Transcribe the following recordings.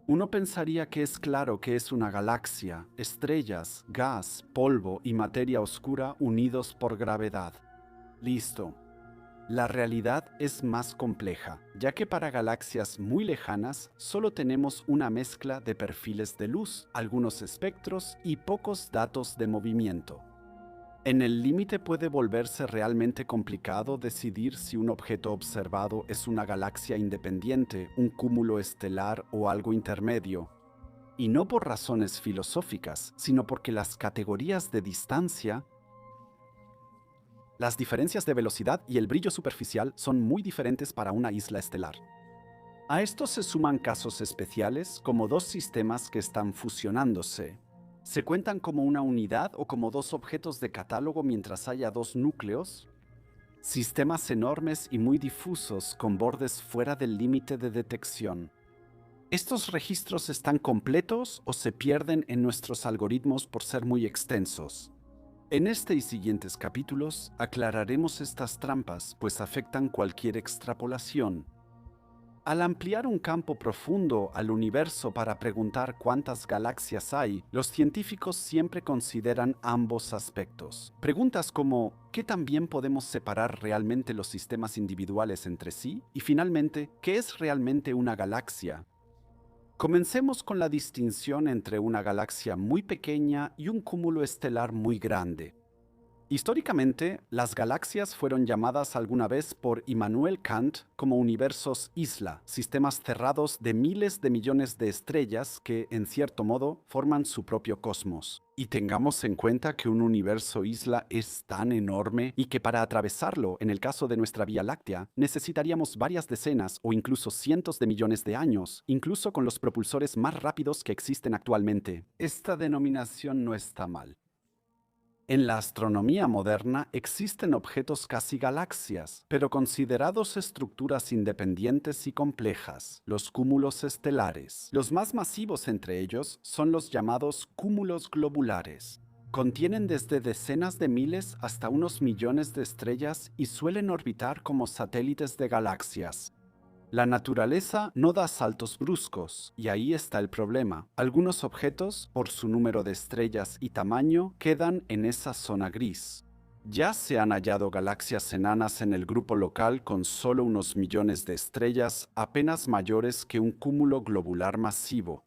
Uno pensaría que es claro que es una galaxia, estrellas, gas, polvo y materia oscura unidos por gravedad. Listo. La realidad es más compleja, ya que para galaxias muy lejanas solo tenemos una mezcla de perfiles de luz, algunos espectros y pocos datos de movimiento. En el límite puede volverse realmente complicado decidir si un objeto observado es una galaxia independiente, un cúmulo estelar o algo intermedio. Y no por razones filosóficas, sino porque las categorías de distancia, las diferencias de velocidad y el brillo superficial son muy diferentes para una isla estelar. A esto se suman casos especiales como dos sistemas que están fusionándose. ¿Se cuentan como una unidad o como dos objetos de catálogo mientras haya dos núcleos? Sistemas enormes y muy difusos con bordes fuera del límite de detección. ¿Estos registros están completos o se pierden en nuestros algoritmos por ser muy extensos? En este y siguientes capítulos aclararemos estas trampas, pues afectan cualquier extrapolación. Al ampliar un campo profundo al universo para preguntar cuántas galaxias hay, los científicos siempre consideran ambos aspectos. Preguntas como ¿qué tan bien podemos separar realmente los sistemas individuales entre sí? Y finalmente, ¿qué es realmente una galaxia? Comencemos con la distinción entre una galaxia muy pequeña y un cúmulo estelar muy grande. Históricamente, las galaxias fueron llamadas alguna vez por Immanuel Kant como universos isla, sistemas cerrados de miles de millones de estrellas que, en cierto modo, forman su propio cosmos. Y tengamos en cuenta que un universo isla es tan enorme y que para atravesarlo, en el caso de nuestra Vía Láctea, necesitaríamos varias decenas o incluso cientos de millones de años, incluso con los propulsores más rápidos que existen actualmente. Esta denominación no está mal. En la astronomía moderna existen objetos casi galaxias, pero considerados estructuras independientes y complejas, los cúmulos estelares. Los más masivos entre ellos son los llamados cúmulos globulares. Contienen desde decenas de miles hasta unos millones de estrellas y suelen orbitar como satélites de galaxias. La naturaleza no da saltos bruscos, y ahí está el problema. Algunos objetos, por su número de estrellas y tamaño, quedan en esa zona gris. Ya se han hallado galaxias enanas en el grupo local con solo unos millones de estrellas, apenas mayores que un cúmulo globular masivo.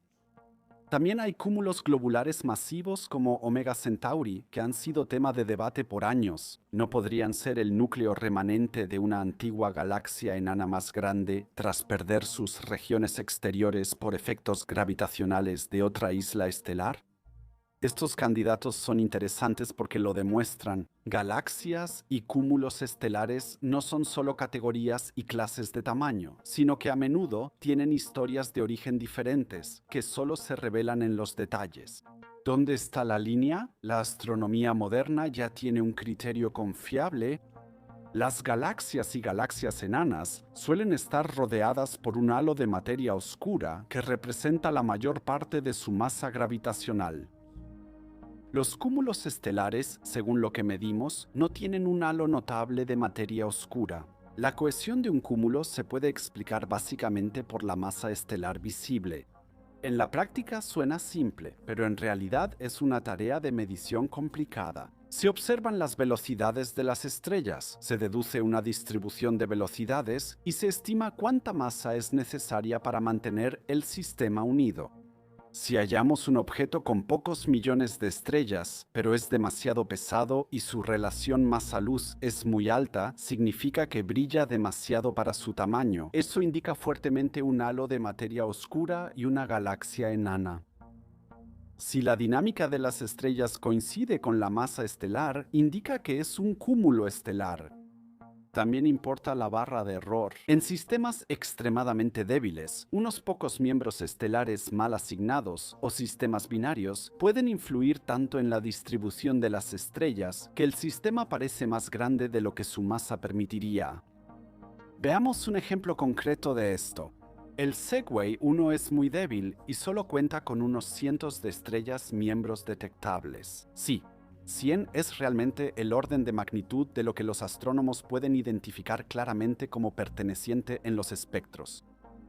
También hay cúmulos globulares masivos como Omega Centauri, que han sido tema de debate por años. ¿No podrían ser el núcleo remanente de una antigua galaxia enana más grande tras perder sus regiones exteriores por efectos gravitacionales de otra isla estelar? Estos candidatos son interesantes porque lo demuestran. Galaxias y cúmulos estelares no son solo categorías y clases de tamaño, sino que a menudo tienen historias de origen diferentes, que solo se revelan en los detalles. ¿Dónde está la línea? La astronomía moderna ya tiene un criterio confiable. Las galaxias y galaxias enanas suelen estar rodeadas por un halo de materia oscura que representa la mayor parte de su masa gravitacional. Los cúmulos estelares, según lo que medimos, no tienen un halo notable de materia oscura. La cohesión de un cúmulo se puede explicar básicamente por la masa estelar visible. En la práctica suena simple, pero en realidad es una tarea de medición complicada. Se observan las velocidades de las estrellas, se deduce una distribución de velocidades y se estima cuánta masa es necesaria para mantener el sistema unido. Si hallamos un objeto con pocos millones de estrellas, pero es demasiado pesado y su relación masa-luz es muy alta, significa que brilla demasiado para su tamaño. Eso indica fuertemente un halo de materia oscura y una galaxia enana. Si la dinámica de las estrellas coincide con la masa estelar, indica que es un cúmulo estelar. También importa la barra de error. En sistemas extremadamente débiles, unos pocos miembros estelares mal asignados o sistemas binarios pueden influir tanto en la distribución de las estrellas que el sistema parece más grande de lo que su masa permitiría. Veamos un ejemplo concreto de esto. El Segway 1 es muy débil y solo cuenta con unos cientos de estrellas miembros detectables. Sí, 100 es realmente el orden de magnitud de lo que los astrónomos pueden identificar claramente como perteneciente en los espectros.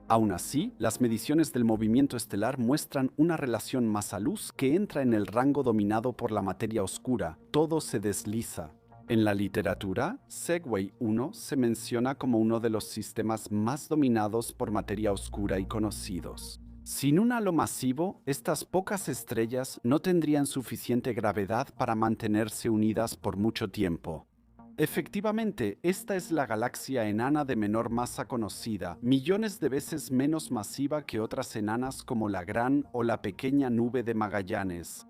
Aún así, las mediciones del movimiento estelar muestran una relación masa-luz que entra en el rango dominado por la materia oscura. Todo se desliza. En la literatura, Segway 1 se menciona como uno de los sistemas más dominados por materia oscura y conocidos. Sin un halo masivo, estas pocas estrellas no tendrían suficiente gravedad para mantenerse unidas por mucho tiempo. Efectivamente, esta es la galaxia enana de menor masa conocida, millones de veces menos masiva que otras enanas como la Gran o la Pequeña Nube de Magallanes.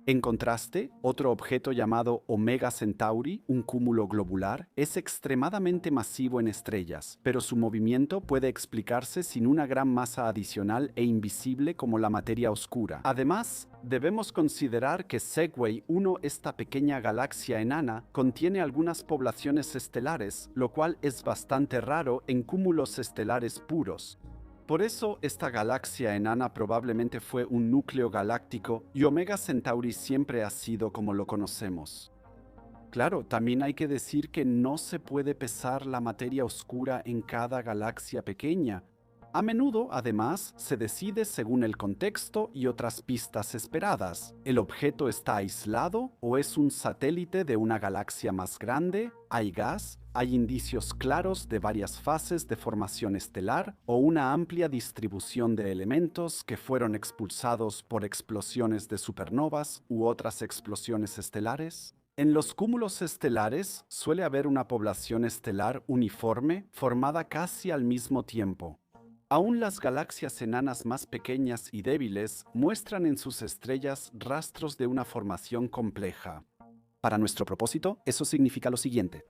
En contraste, otro objeto llamado Omega Centauri, un cúmulo globular, es extremadamente masivo en estrellas, pero su movimiento puede explicarse sin una gran masa adicional e invisible como la materia oscura. Además, debemos considerar que Segway 1, esta pequeña galaxia enana, contiene algunas poblaciones estelares, lo cual es bastante raro en cúmulos estelares puros. Por eso, esta galaxia enana probablemente fue un núcleo galáctico y Omega Centauri siempre ha sido como lo conocemos. Claro, también hay que decir que no se puede pesar la materia oscura en cada galaxia pequeña. A menudo, además, se decide según el contexto y otras pistas esperadas. ¿El objeto está aislado o es un satélite de una galaxia más grande? ¿Hay gas? ¿Hay indicios claros de varias fases de formación estelar o una amplia distribución de elementos que fueron expulsados por explosiones de supernovas u otras explosiones estelares? En los cúmulos estelares suele haber una población estelar uniforme formada casi al mismo tiempo. Aún las galaxias enanas más pequeñas y débiles muestran en sus estrellas rastros de una formación compleja. Para nuestro propósito, eso significa lo siguiente.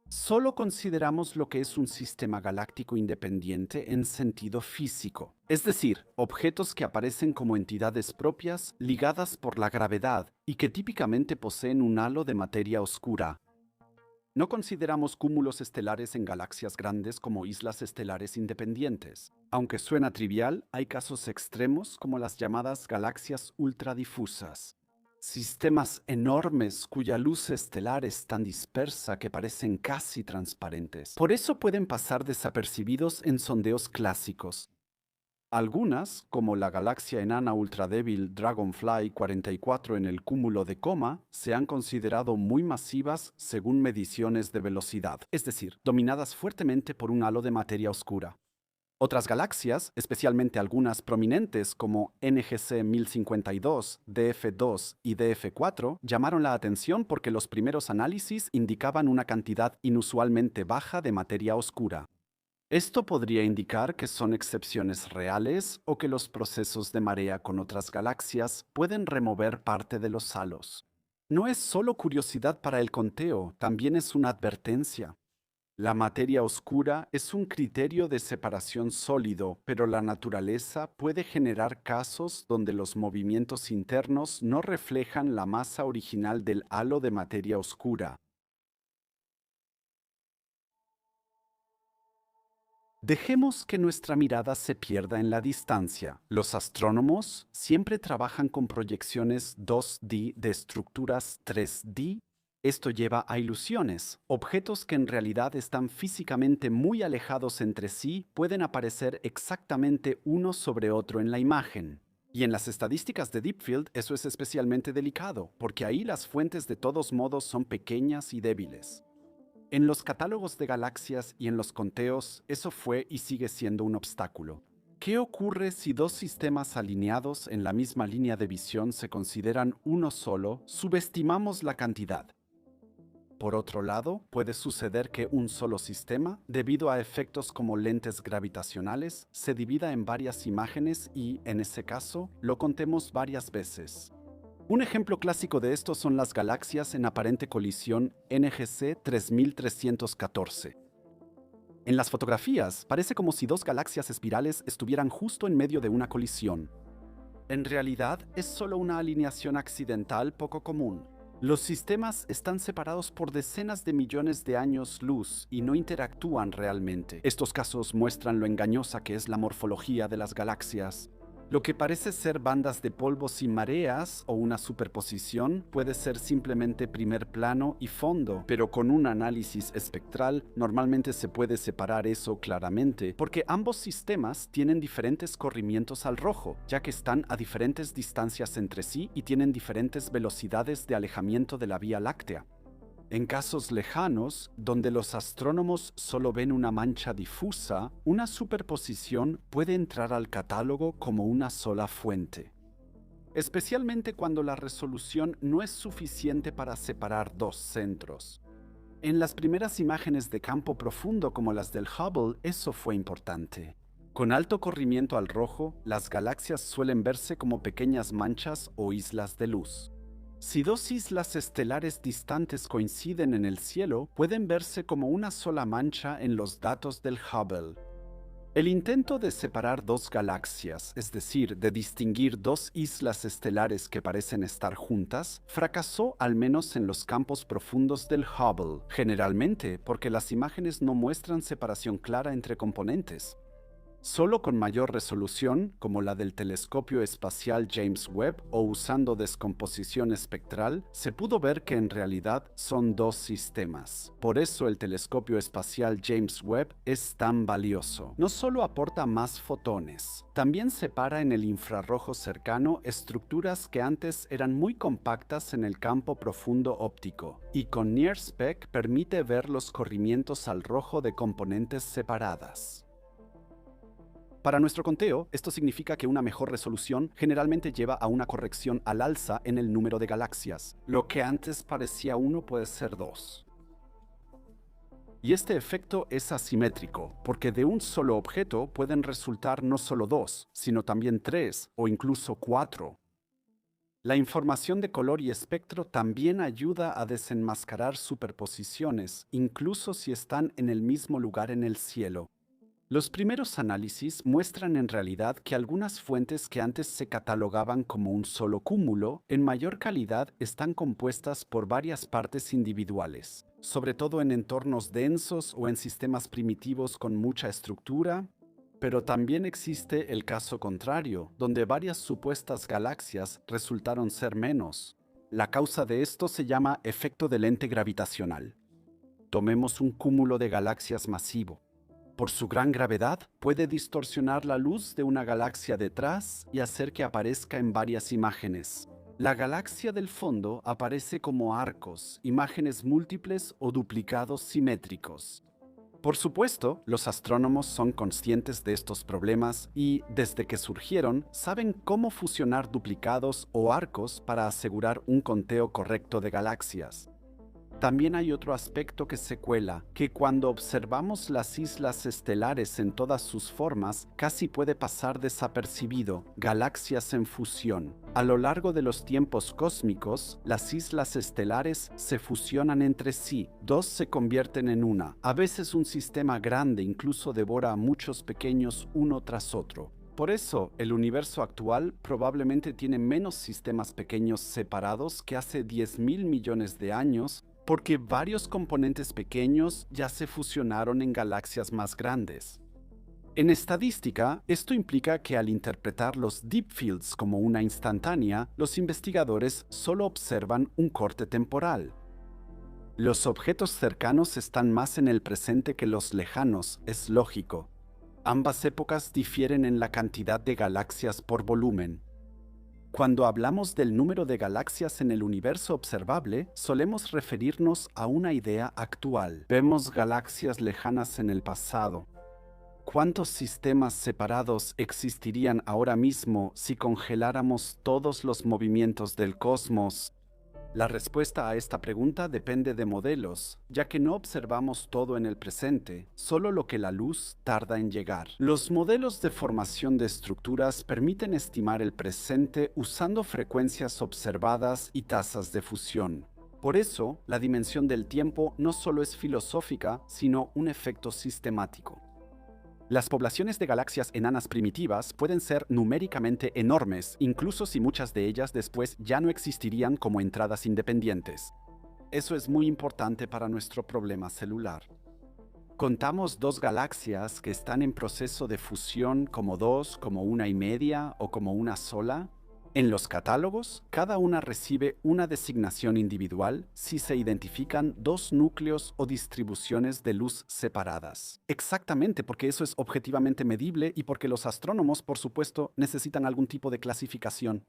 Solo consideramos lo que es un sistema galáctico independiente en sentido físico, es decir, objetos que aparecen como entidades propias ligadas por la gravedad y que típicamente poseen un halo de materia oscura. No consideramos cúmulos estelares en galaxias grandes como islas estelares independientes. Aunque suena trivial, hay casos extremos como las llamadas galaxias ultradifusas. Sistemas enormes cuya luz estelar es tan dispersa que parecen casi transparentes. Por eso pueden pasar desapercibidos en sondeos clásicos. Algunas, como la galaxia enana ultradébil Dragonfly 44 en el cúmulo de Coma, se han considerado muy masivas según mediciones de velocidad, es decir, dominadas fuertemente por un halo de materia oscura. Otras galaxias, especialmente algunas prominentes como NGC 1052, DF2 y DF4, llamaron la atención porque los primeros análisis indicaban una cantidad inusualmente baja de materia oscura. Esto podría indicar que son excepciones reales o que los procesos de marea con otras galaxias pueden remover parte de los halos. No es solo curiosidad para el conteo, también es una advertencia. La materia oscura es un criterio de separación sólido, pero la naturaleza puede generar casos donde los movimientos internos no reflejan la masa original del halo de materia oscura. Dejemos que nuestra mirada se pierda en la distancia. Los astrónomos siempre trabajan con proyecciones 2D de estructuras 3D. Esto lleva a ilusiones. Objetos que en realidad están físicamente muy alejados entre sí pueden aparecer exactamente uno sobre otro en la imagen. Y en las estadísticas de Deep Field eso es especialmente delicado, porque ahí las fuentes de todos modos son pequeñas y débiles. En los catálogos de galaxias y en los conteos, eso fue y sigue siendo un obstáculo. ¿Qué ocurre si dos sistemas alineados en la misma línea de visión se consideran uno solo? Subestimamos la cantidad. Por otro lado, puede suceder que un solo sistema, debido a efectos como lentes gravitacionales, se divida en varias imágenes y, en ese caso, lo contemos varias veces. Un ejemplo clásico de esto son las galaxias en aparente colisión NGC 3314. En las fotografías, parece como si dos galaxias espirales estuvieran justo en medio de una colisión. En realidad, es solo una alineación accidental poco común. Los sistemas están separados por decenas de millones de años luz y no interactúan realmente. Estos casos muestran lo engañosa que es la morfología de las galaxias. Lo que parece ser bandas de polvo sin mareas o una superposición puede ser simplemente primer plano y fondo, pero con un análisis espectral normalmente se puede separar eso claramente, porque ambos sistemas tienen diferentes corrimientos al rojo, ya que están a diferentes distancias entre sí y tienen diferentes velocidades de alejamiento de la Vía Láctea. En casos lejanos, donde los astrónomos solo ven una mancha difusa, una superposición puede entrar al catálogo como una sola fuente. Especialmente cuando la resolución no es suficiente para separar dos centros. En las primeras imágenes de campo profundo como las del Hubble, eso fue importante. Con alto corrimiento al rojo, las galaxias suelen verse como pequeñas manchas o islas de luz. Si dos islas estelares distantes coinciden en el cielo, pueden verse como una sola mancha en los datos del Hubble. El intento de separar dos galaxias, es decir, de distinguir dos islas estelares que parecen estar juntas, fracasó al menos en los campos profundos del Hubble, generalmente porque las imágenes no muestran separación clara entre componentes. Solo con mayor resolución, como la del telescopio espacial James Webb o usando descomposición espectral, se pudo ver que en realidad son dos sistemas. Por eso el telescopio espacial James Webb es tan valioso. No solo aporta más fotones, también separa en el infrarrojo cercano estructuras que antes eran muy compactas en el campo profundo óptico, y con NIRSPEC permite ver los corrimientos al rojo de componentes separadas. Para nuestro conteo, esto significa que una mejor resolución generalmente lleva a una corrección al alza en el número de galaxias. Lo que antes parecía 1 puede ser 2. Y este efecto es asimétrico, porque de un solo objeto pueden resultar no solo 2, sino también 3 o incluso 4. La información de color y espectro también ayuda a desenmascarar superposiciones, incluso si están en el mismo lugar en el cielo. Los primeros análisis muestran en realidad que algunas fuentes que antes se catalogaban como un solo cúmulo, en mayor calidad están compuestas por varias partes individuales, sobre todo en entornos densos o en sistemas primitivos con mucha estructura, pero también existe el caso contrario, donde varias supuestas galaxias resultaron ser menos. La causa de esto se llama efecto de lente gravitacional. Tomemos un cúmulo de galaxias masivo. Por su gran gravedad, puede distorsionar la luz de una galaxia detrás y hacer que aparezca en varias imágenes. La galaxia del fondo aparece como arcos, imágenes múltiples o duplicados simétricos. Por supuesto, los astrónomos son conscientes de estos problemas y, desde que surgieron, saben cómo fusionar duplicados o arcos para asegurar un conteo correcto de galaxias. También hay otro aspecto que se cuela, que cuando observamos las islas estelares en todas sus formas, casi puede pasar desapercibido: galaxias en fusión. A lo largo de los tiempos cósmicos, las islas estelares se fusionan entre sí, dos se convierten en una. A veces un sistema grande incluso devora a muchos pequeños uno tras otro. Por eso, el universo actual probablemente tiene menos sistemas pequeños separados que hace 10.000 millones de años, porque varios componentes pequeños ya se fusionaron en galaxias más grandes. En estadística, esto implica que al interpretar los deep fields como una instantánea, los investigadores solo observan un corte temporal. Los objetos cercanos están más en el presente que los lejanos, es lógico. Ambas épocas difieren en la cantidad de galaxias por volumen. Cuando hablamos del número de galaxias en el universo observable, solemos referirnos a una idea actual. Vemos galaxias lejanas en el pasado. ¿Cuántos sistemas separados existirían ahora mismo si congeláramos todos los movimientos del cosmos? La respuesta a esta pregunta depende de modelos, ya que no observamos todo en el presente, solo lo que la luz tarda en llegar. Los modelos de formación de estructuras permiten estimar el presente usando frecuencias observadas y tasas de fusión. Por eso, la dimensión del tiempo no solo es filosófica, sino un efecto sistemático. Las poblaciones de galaxias enanas primitivas pueden ser numéricamente enormes, incluso si muchas de ellas después ya no existirían como entradas independientes. Eso es muy importante para nuestro problema celular. Contamos dos galaxias que están en proceso de fusión como dos, como una y media o como una sola. En los catálogos, cada una recibe una designación individual si se identifican dos núcleos o distribuciones de luz separadas. Exactamente, porque eso es objetivamente medible y porque los astrónomos, por supuesto, necesitan algún tipo de clasificación.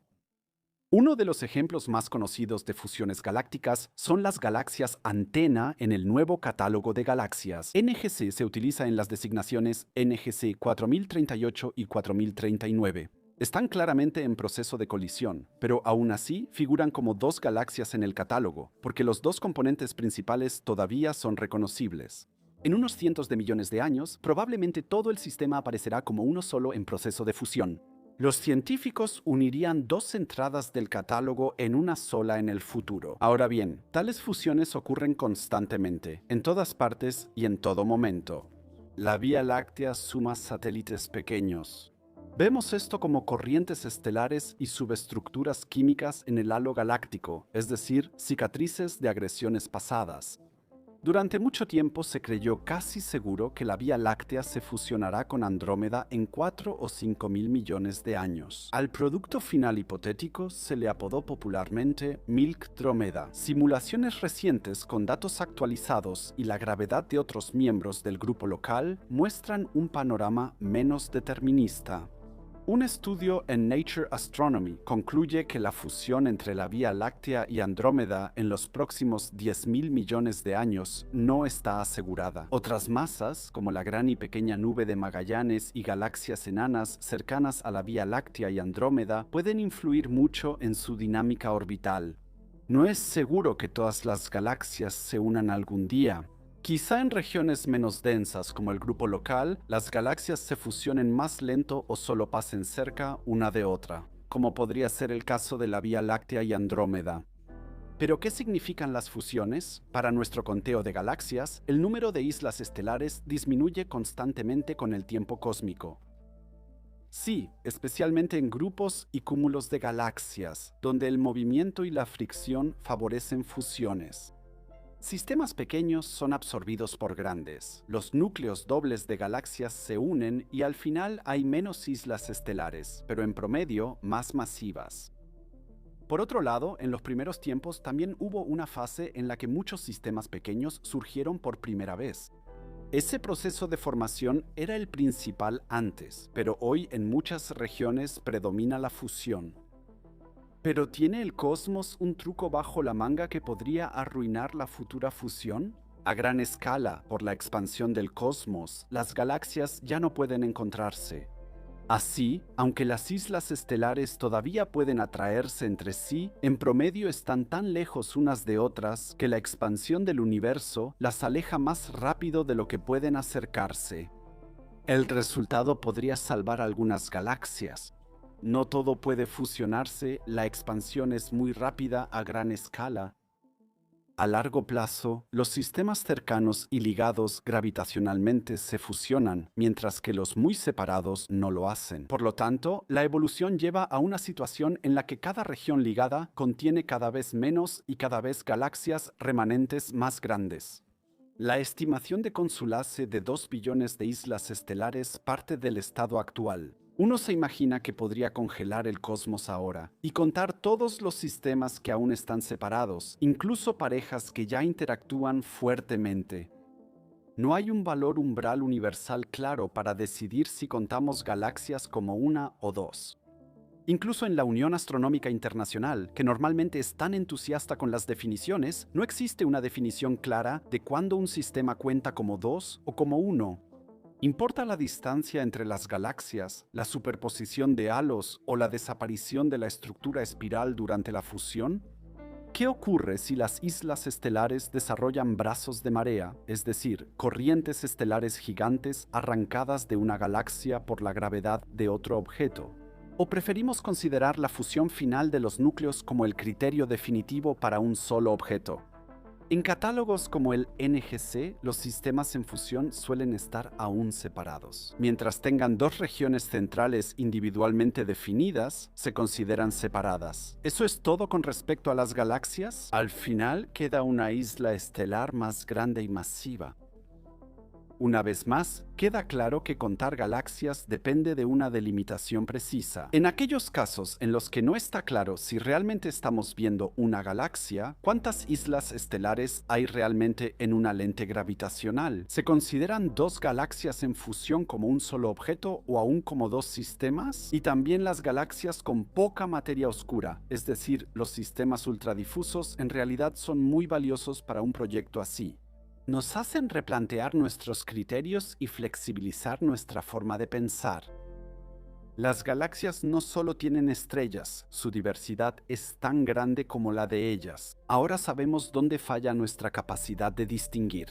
Uno de los ejemplos más conocidos de fusiones galácticas son las galaxias antena en el nuevo catálogo de galaxias. NGC se utiliza en las designaciones NGC 4038 y 4039. Están claramente en proceso de colisión, pero aún así figuran como dos galaxias en el catálogo, porque los dos componentes principales todavía son reconocibles. En unos cientos de millones de años, probablemente todo el sistema aparecerá como uno solo en proceso de fusión. Los científicos unirían dos entradas del catálogo en una sola en el futuro. Ahora bien, tales fusiones ocurren constantemente, en todas partes y en todo momento. La Vía Láctea suma satélites pequeños. Vemos esto como corrientes estelares y subestructuras químicas en el halo galáctico, es decir, cicatrices de agresiones pasadas. Durante mucho tiempo se creyó casi seguro que la Vía Láctea se fusionará con Andrómeda en 4 o 5 mil millones de años. Al producto final hipotético se le apodó popularmente Milk-Drómeda. Simulaciones recientes con datos actualizados y la gravedad de otros miembros del grupo local muestran un panorama menos determinista. Un estudio en Nature Astronomy concluye que la fusión entre la Vía Láctea y Andrómeda en los próximos 10.000 millones de años no está asegurada. Otras masas, como la Gran y Pequeña Nube de Magallanes y galaxias enanas cercanas a la Vía Láctea y Andrómeda, pueden influir mucho en su dinámica orbital. No es seguro que todas las galaxias se unan algún día. Quizá en regiones menos densas como el grupo local, las galaxias se fusionen más lento o solo pasen cerca una de otra, como podría ser el caso de la Vía Láctea y Andrómeda. ¿Pero qué significan las fusiones? Para nuestro conteo de galaxias, el número de islas estelares disminuye constantemente con el tiempo cósmico. Sí, especialmente en grupos y cúmulos de galaxias, donde el movimiento y la fricción favorecen fusiones. Sistemas pequeños son absorbidos por grandes. Los núcleos dobles de galaxias se unen y al final hay menos islas estelares, pero en promedio más masivas. Por otro lado, en los primeros tiempos también hubo una fase en la que muchos sistemas pequeños surgieron por primera vez. Ese proceso de formación era el principal antes, pero hoy en muchas regiones predomina la fusión. ¿Pero tiene el cosmos un truco bajo la manga que podría arruinar la futura fusión? A gran escala, por la expansión del cosmos, las galaxias ya no pueden encontrarse. Así, aunque las islas estelares todavía pueden atraerse entre sí, en promedio están tan lejos unas de otras que la expansión del universo las aleja más rápido de lo que pueden acercarse. El resultado podría salvar algunas galaxias. No todo puede fusionarse, la expansión es muy rápida a gran escala. A largo plazo, los sistemas cercanos y ligados gravitacionalmente se fusionan, mientras que los muy separados no lo hacen. Por lo tanto, la evolución lleva a una situación en la que cada región ligada contiene cada vez menos y cada vez galaxias remanentes más grandes. La estimación de Consulace de 2 billones de islas estelares parte del estado actual. Uno se imagina que podría congelar el cosmos ahora y contar todos los sistemas que aún están separados, incluso parejas que ya interactúan fuertemente. No hay un valor umbral universal claro para decidir si contamos galaxias como una o dos. Incluso en la Unión Astronómica Internacional, que normalmente es tan entusiasta con las definiciones, no existe una definición clara de cuándo un sistema cuenta como dos o como uno. ¿Importa la distancia entre las galaxias, la superposición de halos o la desaparición de la estructura espiral durante la fusión? ¿Qué ocurre si las islas estelares desarrollan brazos de marea, es decir, corrientes estelares gigantes arrancadas de una galaxia por la gravedad de otro objeto? ¿O preferimos considerar la fusión final de los núcleos como el criterio definitivo para un solo objeto? En catálogos como el NGC, los sistemas en fusión suelen estar aún separados. Mientras tengan dos regiones centrales individualmente definidas, se consideran separadas. ¿Eso es todo con respecto a las galaxias? Al final queda una isla estelar más grande y masiva. Una vez más, queda claro que contar galaxias depende de una delimitación precisa. En aquellos casos en los que no está claro si realmente estamos viendo una galaxia, ¿cuántas islas estelares hay realmente en una lente gravitacional? ¿Se consideran dos galaxias en fusión como un solo objeto o aún como dos sistemas? Y también las galaxias con poca materia oscura, es decir, los sistemas ultradifusos, en realidad son muy valiosos para un proyecto así. Nos hacen replantear nuestros criterios y flexibilizar nuestra forma de pensar. Las galaxias no solo tienen estrellas, su diversidad es tan grande como la de ellas. Ahora sabemos dónde falla nuestra capacidad de distinguir.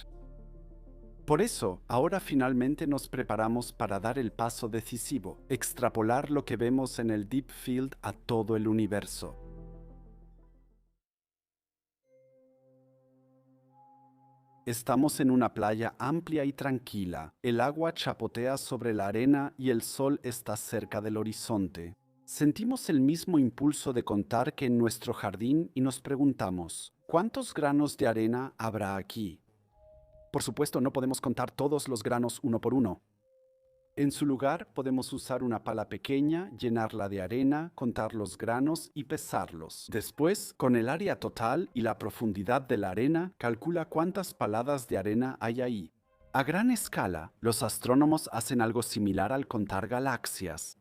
Por eso, ahora finalmente nos preparamos para dar el paso decisivo, extrapolar lo que vemos en el Deep Field a todo el universo. Estamos en una playa amplia y tranquila. El agua chapotea sobre la arena y el sol está cerca del horizonte. Sentimos el mismo impulso de contar que en nuestro jardín y nos preguntamos, ¿cuántos granos de arena habrá aquí? Por supuesto, no podemos contar todos los granos uno por uno. En su lugar, podemos usar una pala pequeña, llenarla de arena, contar los granos y pesarlos. Después, con el área total y la profundidad de la arena, calcula cuántas paladas de arena hay ahí. A gran escala, los astrónomos hacen algo similar al contar galaxias.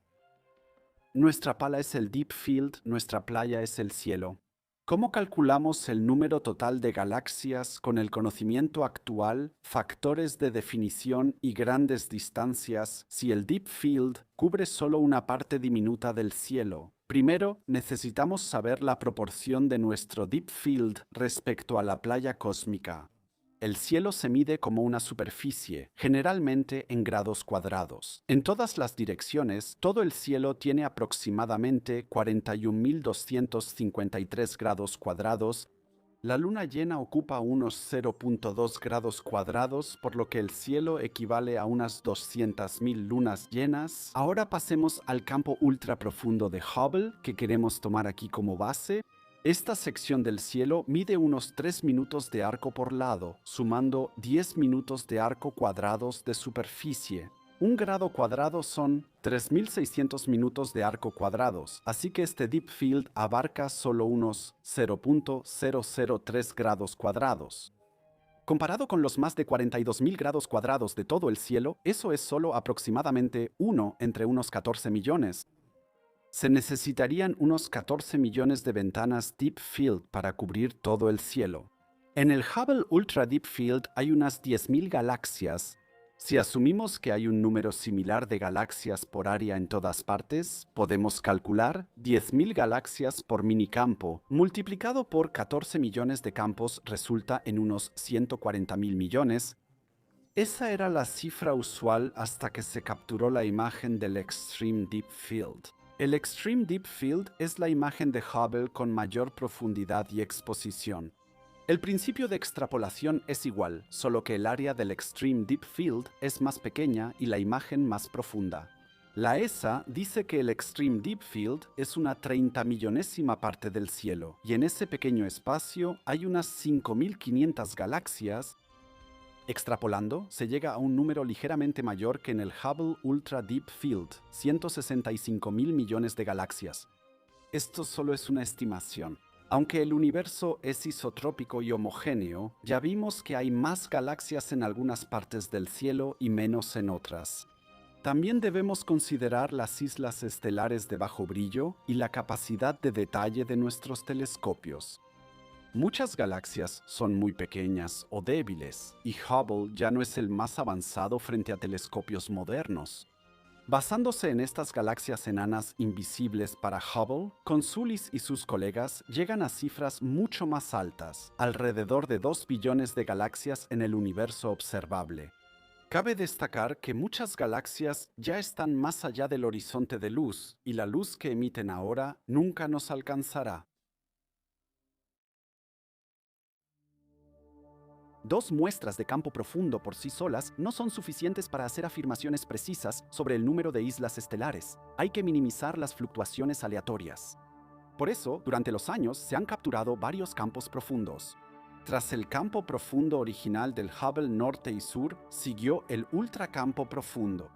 Nuestra pala es el Deep Field, nuestra playa es el cielo. ¿Cómo calculamos el número total de galaxias con el conocimiento actual, factores de definición y grandes distancias si el Deep Field cubre solo una parte diminuta del cielo? Primero, necesitamos saber la proporción de nuestro Deep Field respecto a la playa cósmica. El cielo se mide como una superficie, generalmente en grados cuadrados. En todas las direcciones, todo el cielo tiene aproximadamente 41.253 grados cuadrados. La luna llena ocupa unos 0.2 grados cuadrados, por lo que el cielo equivale a unas 200.000 lunas llenas. Ahora pasemos al campo ultraprofundo de Hubble, que queremos tomar aquí como base. Esta sección del cielo mide unos 3 minutos de arco por lado, sumando 10 minutos de arco cuadrados de superficie. Un grado cuadrado son 3.600 minutos de arco cuadrados, así que este Deep Field abarca solo unos 0.003 grados cuadrados. Comparado con los más de 42.000 grados cuadrados de todo el cielo, eso es solo aproximadamente 1 entre unos 14 millones. Se necesitarían unos 14 millones de ventanas Deep Field para cubrir todo el cielo. En el Hubble Ultra Deep Field hay unas 10.000 galaxias. Si asumimos que hay un número similar de galaxias por área en todas partes, podemos calcular 10.000 galaxias por minicampo, multiplicado por 14 millones de campos resulta en unos 140.000 millones. Esa era la cifra usual hasta que se capturó la imagen del Extreme Deep Field. El Extreme Deep Field es la imagen de Hubble con mayor profundidad y exposición. El principio de extrapolación es igual, solo que el área del Extreme Deep Field es más pequeña y la imagen más profunda. La ESA dice que el Extreme Deep Field es una 30.000.000ª parte del cielo, y en ese pequeño espacio hay unas 5.500 galaxias. Extrapolando, se llega a un número ligeramente mayor que en el Hubble Ultra Deep Field, 165.000 millones de galaxias. Esto solo es una estimación. Aunque el universo es isotrópico y homogéneo, ya vimos que hay más galaxias en algunas partes del cielo y menos en otras. También debemos considerar las islas estelares de bajo brillo y la capacidad de detalle de nuestros telescopios. Muchas galaxias son muy pequeñas o débiles, y Hubble ya no es el más avanzado frente a telescopios modernos. Basándose en estas galaxias enanas invisibles para Hubble, Consoulis y sus colegas llegan a cifras mucho más altas, alrededor de 2 billones de galaxias en el universo observable. Cabe destacar que muchas galaxias ya están más allá del horizonte de luz, y la luz que emiten ahora nunca nos alcanzará. Dos muestras de campo profundo por sí solas no son suficientes para hacer afirmaciones precisas sobre el número de islas estelares. Hay que minimizar las fluctuaciones aleatorias. Por eso, durante los años se han capturado varios campos profundos. Tras el campo profundo original del Hubble norte y sur, siguió el ultracampo profundo.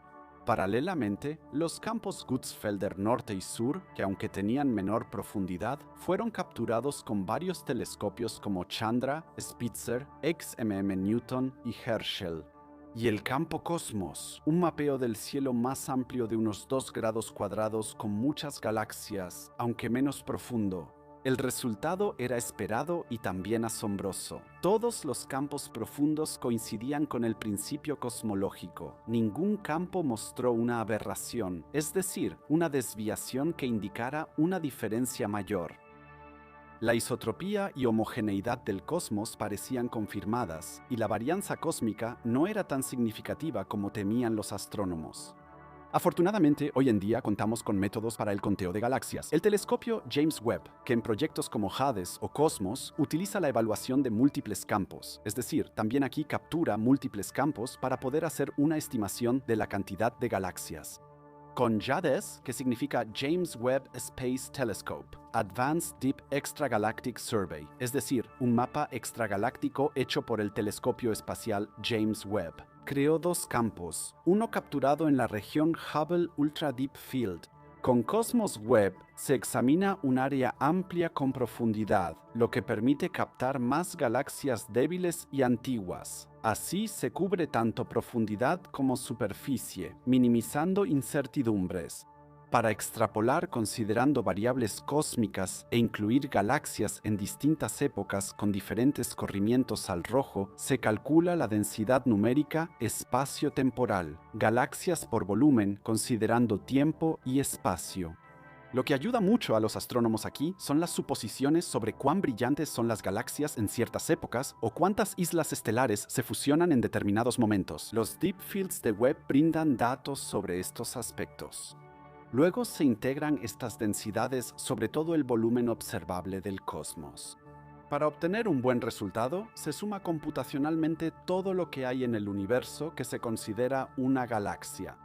Paralelamente, los campos Gutzfelder norte y sur, que aunque tenían menor profundidad, fueron capturados con varios telescopios como Chandra, Spitzer, XMM Newton y Herschel. Y el campo Cosmos, un mapeo del cielo más amplio de unos 2 grados cuadrados con muchas galaxias, aunque menos profundo. El resultado era esperado y también asombroso. Todos los campos profundos coincidían con el principio cosmológico. Ningún campo mostró una aberración, es decir, una desviación que indicara una diferencia mayor. La isotropía y homogeneidad del cosmos parecían confirmadas, y la varianza cósmica no era tan significativa como temían los astrónomos. Afortunadamente, hoy en día contamos con métodos para el conteo de galaxias. El telescopio James Webb, que en proyectos como Hades o Cosmos utiliza la evaluación de múltiples campos, es decir, también aquí captura múltiples campos para poder hacer una estimación de la cantidad de galaxias. Con JADES, que significa James Webb Space Telescope, Advanced Deep Extragalactic Survey, es decir, un mapa extragaláctico hecho por el telescopio espacial James Webb. Creó 2 campos, uno capturado en la región Hubble Ultra Deep Field. Con Cosmos Webb se examina un área amplia con profundidad, lo que permite captar más galaxias débiles y antiguas. Así se cubre tanto profundidad como superficie, minimizando incertidumbres. Para extrapolar considerando variables cósmicas e incluir galaxias en distintas épocas con diferentes corrimientos al rojo, se calcula la densidad numérica espacio-temporal, galaxias por volumen considerando tiempo y espacio. Lo que ayuda mucho a los astrónomos aquí son las suposiciones sobre cuán brillantes son las galaxias en ciertas épocas o cuántas islas estelares se fusionan en determinados momentos. Los Deep Fields de Webb brindan datos sobre estos aspectos. Luego se integran estas densidades sobre todo el volumen observable del cosmos. Para obtener un buen resultado, se suma computacionalmente todo lo que hay en el universo que se considera una galaxia.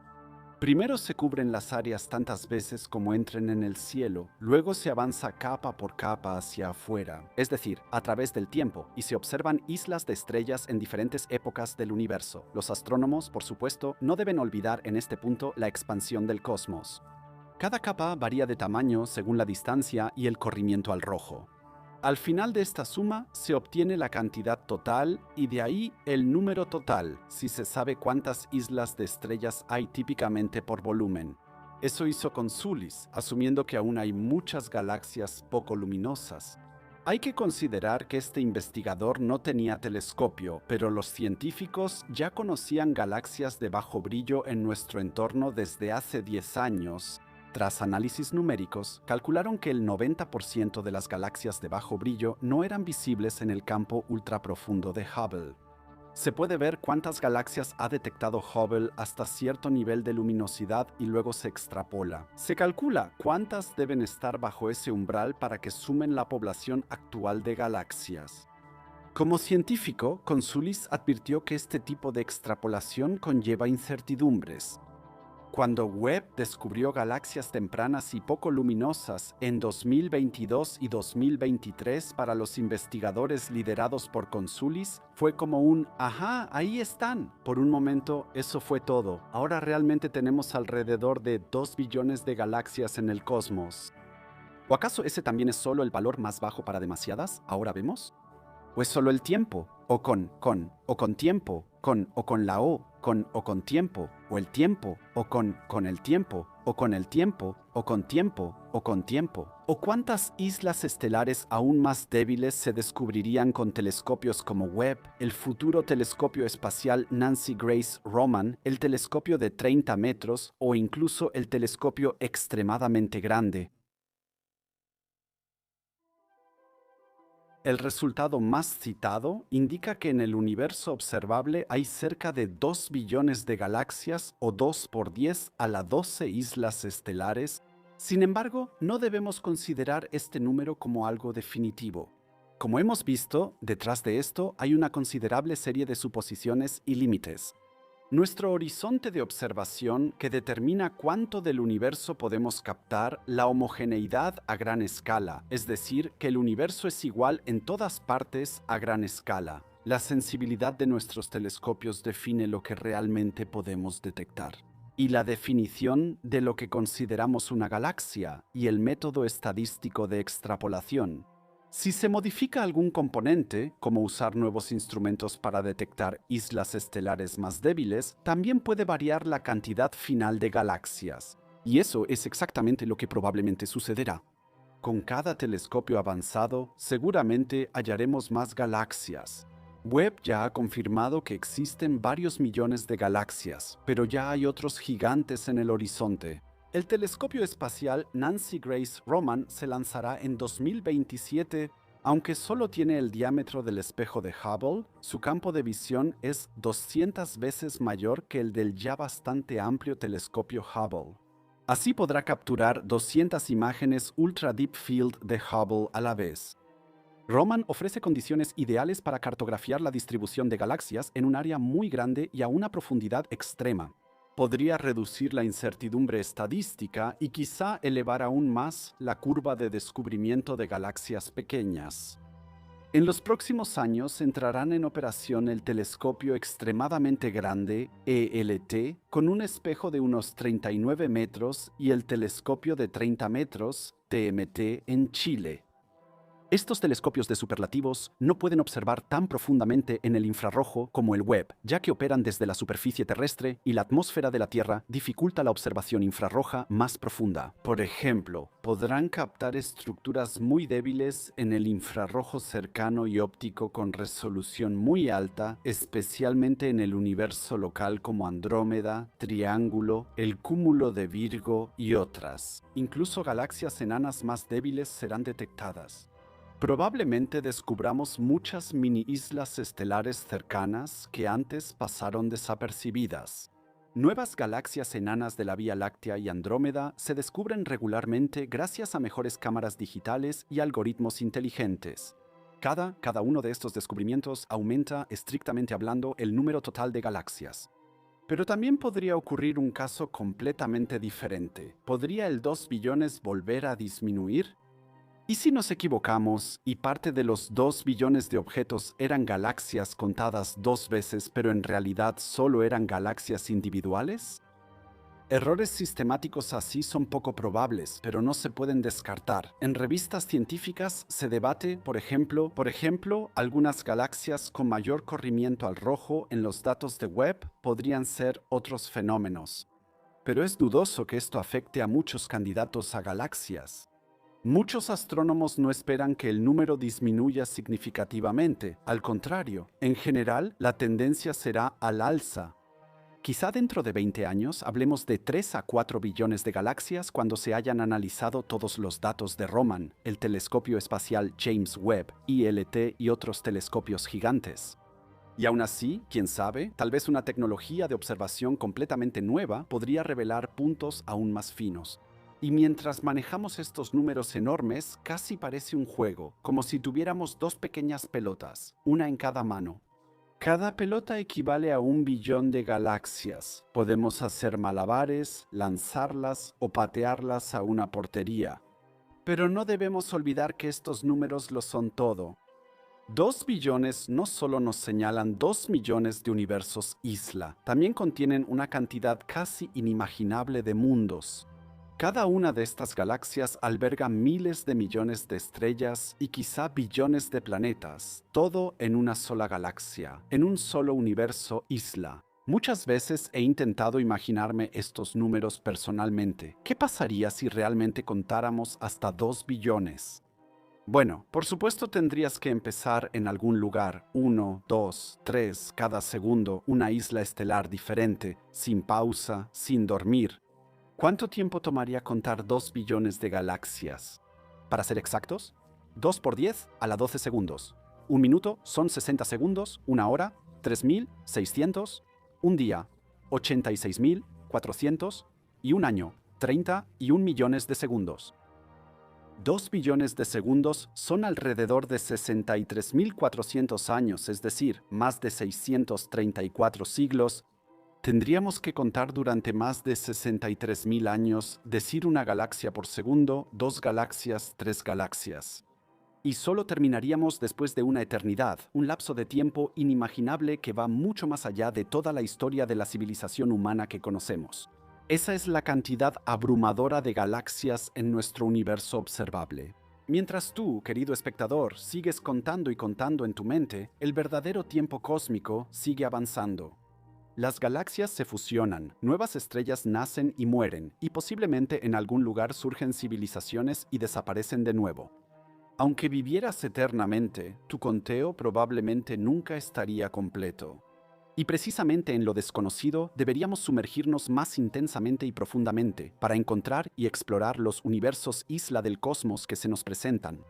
Primero se cubren las áreas tantas veces como entren en el cielo, luego se avanza capa por capa hacia afuera, es decir, a través del tiempo, y se observan islas de estrellas en diferentes épocas del universo. Los astrónomos, por supuesto, no deben olvidar en este punto la expansión del cosmos. Cada capa varía de tamaño según la distancia y el corrimiento al rojo. Al final de esta suma se obtiene la cantidad total y de ahí el número total, si se sabe cuántas islas de estrellas hay típicamente por volumen. Eso hizo Consoulis, asumiendo que aún hay muchas galaxias poco luminosas. Hay que considerar que este investigador no tenía telescopio, pero los científicos ya conocían galaxias de bajo brillo en nuestro entorno desde hace 10 años. Tras análisis numéricos, calcularon que el 90% de las galaxias de bajo brillo no eran visibles en el campo ultraprofundo de Hubble. Se puede ver cuántas galaxias ha detectado Hubble hasta cierto nivel de luminosidad y luego se extrapola. Se calcula cuántas deben estar bajo ese umbral para que sumen la población actual de galaxias. Como científico, Consoulis advirtió que este tipo de extrapolación conlleva incertidumbres. Cuando Webb descubrió galaxias tempranas y poco luminosas en 2022 y 2023 para los investigadores liderados por Consoulis, fue como un ¡ajá, ahí están! Por un momento, eso fue todo. Ahora realmente tenemos alrededor de 2 billones de galaxias en el cosmos. ¿O acaso ese también es solo el valor más bajo para demasiadas? ¿Ahora vemos? ¿O es solo el tiempo? ¿O con tiempo? ¿Con o con la O? ¿Con o con tiempo? ¿O el tiempo? ¿O con el tiempo? ¿O con el tiempo? ¿O con tiempo? ¿O con tiempo? ¿O cuántas islas estelares aún más débiles se descubrirían con telescopios como Webb, el futuro telescopio espacial Nancy Grace Roman, el telescopio de 30 metros o incluso el telescopio extremadamente grande? El resultado más citado indica que en el universo observable hay cerca de 2 billones de galaxias o 2 por 10 a la 12 islas estelares. Sin embargo, no debemos considerar este número como algo definitivo. Como hemos visto, detrás de esto hay una considerable serie de suposiciones y límites. Nuestro horizonte de observación que determina cuánto del universo podemos captar, la homogeneidad a gran escala, es decir, que el universo es igual en todas partes a gran escala. La sensibilidad de nuestros telescopios define lo que realmente podemos detectar. Y la definición de lo que consideramos una galaxia y el método estadístico de extrapolación. Si se modifica algún componente, como usar nuevos instrumentos para detectar islas estelares más débiles, también puede variar la cantidad final de galaxias. Y eso es exactamente lo que probablemente sucederá. Con cada telescopio avanzado, seguramente hallaremos más galaxias. Webb ya ha confirmado que existen varios millones de galaxias, pero ya hay otros gigantes en el horizonte. El telescopio espacial Nancy Grace Roman se lanzará en 2027. Aunque solo tiene el diámetro del espejo de Hubble, su campo de visión es 200 veces mayor que el del ya bastante amplio telescopio Hubble. Así podrá capturar 200 imágenes Ultra Deep Field de Hubble a la vez. Roman ofrece condiciones ideales para cartografiar la distribución de galaxias en un área muy grande y a una profundidad extrema. Podría reducir la incertidumbre estadística y quizá elevar aún más la curva de descubrimiento de galaxias pequeñas. En los próximos años entrarán en operación el telescopio extremadamente grande, ELT, con un espejo de unos 39 metros y el telescopio de 30 metros, TMT, en Chile. Estos telescopios de superlativos no pueden observar tan profundamente en el infrarrojo como el Webb, ya que operan desde la superficie terrestre y la atmósfera de la Tierra dificulta la observación infrarroja más profunda. Por ejemplo, podrán captar estructuras muy débiles en el infrarrojo cercano y óptico con resolución muy alta, especialmente en el universo local como Andrómeda, Triángulo, el Cúmulo de Virgo y otras. Incluso galaxias enanas más débiles serán detectadas. Probablemente descubramos muchas mini islas estelares cercanas que antes pasaron desapercibidas. Nuevas galaxias enanas de la Vía Láctea y Andrómeda se descubren regularmente gracias a mejores cámaras digitales y algoritmos inteligentes. Cada uno de estos descubrimientos aumenta, estrictamente hablando, el número total de galaxias. Pero también podría ocurrir un caso completamente diferente. ¿Podría el 2 billones volver a disminuir? ¿Y si nos equivocamos y parte de los 2 billones de objetos eran galaxias contadas 2 veces, pero en realidad solo eran galaxias individuales? Errores sistemáticos así son poco probables, pero no se pueden descartar. En revistas científicas se debate, por ejemplo, algunas galaxias con mayor corrimiento al rojo en los datos de Webb podrían ser otros fenómenos. Pero es dudoso que esto afecte a muchos candidatos a galaxias. Muchos astrónomos no esperan que el número disminuya significativamente. Al contrario, en general, la tendencia será al alza. Quizá dentro de 20 años hablemos de 3 a 4 billones de galaxias cuando se hayan analizado todos los datos de Roman, el telescopio espacial James Webb, ILT y otros telescopios gigantes. Y aún así, quién sabe, tal vez una tecnología de observación completamente nueva podría revelar puntos aún más finos. Y mientras manejamos estos números enormes, casi parece un juego, como si tuviéramos 2 pequeñas pelotas, una en cada mano. Cada pelota equivale a 1 billón de galaxias. Podemos hacer malabares, lanzarlas o patearlas a una portería. Pero no debemos olvidar que estos números lo son todo. 2 billones no solo nos señalan 2 millones de universos isla, también contienen una cantidad casi inimaginable de mundos. Cada una de estas galaxias alberga miles de millones de estrellas y quizá billones de planetas, todo en una sola galaxia, en un solo universo isla. Muchas veces he intentado imaginarme estos números personalmente. ¿Qué pasaría si realmente contáramos hasta 2 billones? Bueno, por supuesto tendrías que empezar en algún lugar, 1, 2, 3, cada segundo, una isla estelar diferente, sin pausa, sin dormir. ¿Cuánto tiempo tomaría contar 2 billones de galaxias? Para ser exactos, 2 por 10 a la 12 segundos. Un minuto son 60 segundos, una hora, 3.600, un día, 86.400 y un año, 31 millones de segundos. 2 billones de segundos son alrededor de 63.400 años, es decir, más de 634 siglos, Tendríamos que contar durante más de 63.000 años, decir una galaxia por segundo, 2 galaxias, 3 galaxias. Y solo terminaríamos después de una eternidad, un lapso de tiempo inimaginable que va mucho más allá de toda la historia de la civilización humana que conocemos. Esa es la cantidad abrumadora de galaxias en nuestro universo observable. Mientras tú, querido espectador, sigues contando y contando en tu mente, el verdadero tiempo cósmico sigue avanzando. Las galaxias se fusionan, nuevas estrellas nacen y mueren, y posiblemente en algún lugar surgen civilizaciones y desaparecen de nuevo. Aunque vivieras eternamente, tu conteo probablemente nunca estaría completo. Y precisamente en lo desconocido deberíamos sumergirnos más intensamente y profundamente para encontrar y explorar los universos isla del cosmos que se nos presentan.